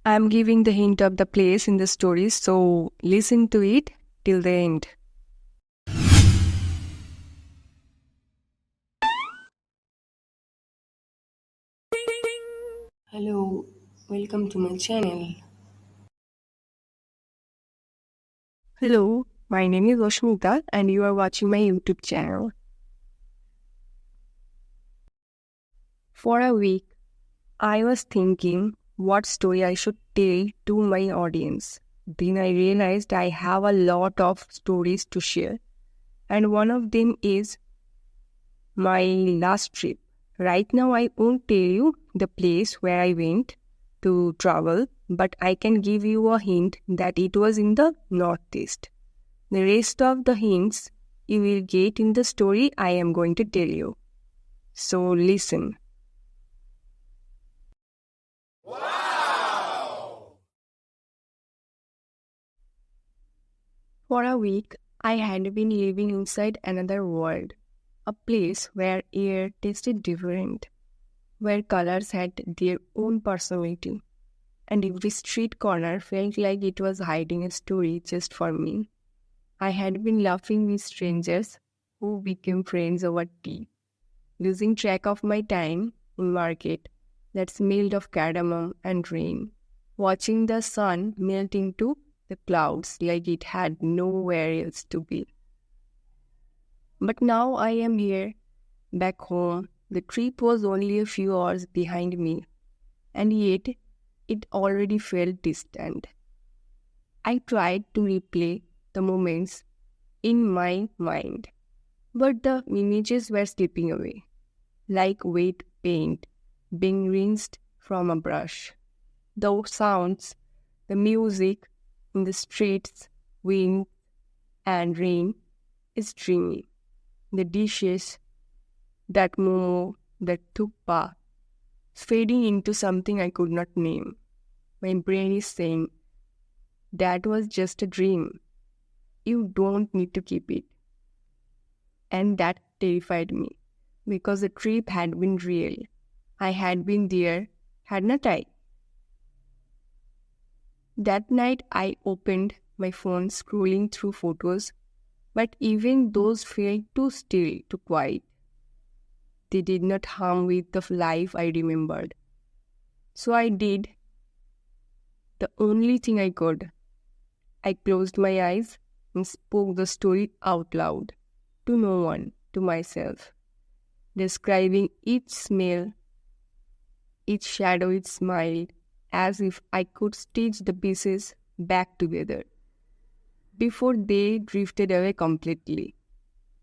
I'm giving the hint of the place in the story, so listen to it till the end. Hello, welcome to my channel. Hello, my name is Oshmita and you are watching my YouTube channel. For a week, I was thinking what story I should tell to my audience. Then I realized I have a lot of stories to share, and one of them is my last trip. Right now, I won't tell you the place where I went to travel, but I can give you a hint that it was in the Northeast. The rest of the hints you will get in the story I am going to tell you. So listen. For a week, I had been living inside another world, a place where air tasted different, where colors had their own personality, and every street corner felt like it was hiding a story just for me. I had been laughing with strangers who became friends over tea, losing track of my time in market that smelled of cardamom and rain, watching the sun melt into the clouds like it had nowhere else to be. But now I am here, back home. The trip was only a few hours behind me, and yet it already felt distant. I tried to replay the moments in my mind, but the images were slipping away, like wet paint being rinsed from a brush. The sounds, the music in the streets, wind and rain is dreamy. The dishes, that momo, that thukpa, fading into something I could not name. My brain is saying, that was just a dream. You don't need to keep it. And that terrified me, because the trip had been real. I had been there, had not I? That night I opened my phone scrolling through photos, but even those felt too still, too quiet. They did not hum with the life I remembered. So I did the only thing I could. I closed my eyes and spoke the story out loud, to no one, to myself, describing each smell, each shadow, each smile, as if I could stitch the pieces back together before they drifted away completely.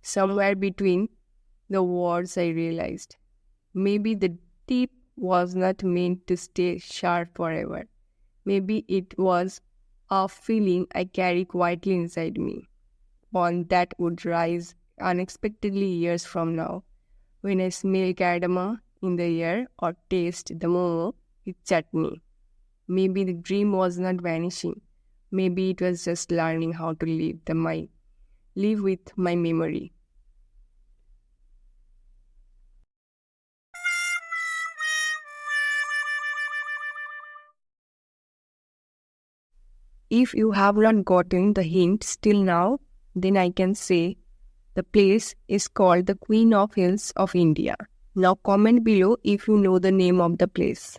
Somewhere between the words, I realized maybe the tip was not meant to stay sharp forever. Maybe it was a feeling I carry quietly inside me, one that would rise unexpectedly years from now, when I smell cardamom in the air or taste the momo with chutney. Maybe the dream was not vanishing. Maybe it was just learning how to live with my memory. If you have not gotten the hint still now, then I can say the place is called the Queen of Hills of India. Now comment below if you know the name of the place.